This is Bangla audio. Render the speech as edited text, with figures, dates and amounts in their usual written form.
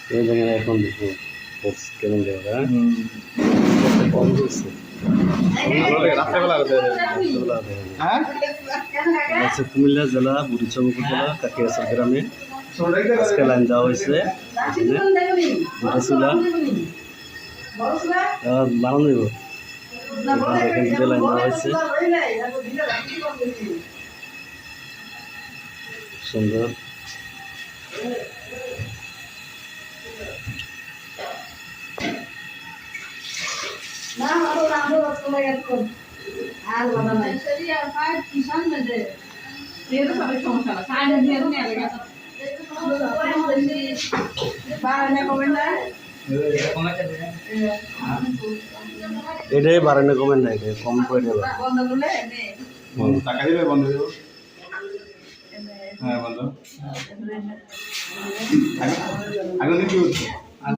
এই জায়গায় এখন দেখো কেমন জায়গা কম দিচ্ছে কুমিল্লা জেলা বুড়িচং উপজেলা কাকিয়াচর গ্রামে আজকে লাইন দেওয়া হয়েছে দুটো চুলা বানানো দেব লাইন দেওয়া হয়েছে সুন্দর না ভালো রামো চলে গেছে আর বাবা নাই সেরি আর পাঁচ কিষান মেজে এর সব সমস্যা না সাইড দিয়ে নিয়ে গেছে বারানে কমেন্ট না এটাই বারানে কমেন্ট না এটা কম করে দেব বন্ধ করলে নে টাকা দিবে বন্ধ দেব হ্যাঁ বন্ধ আগে কি হচ্ছে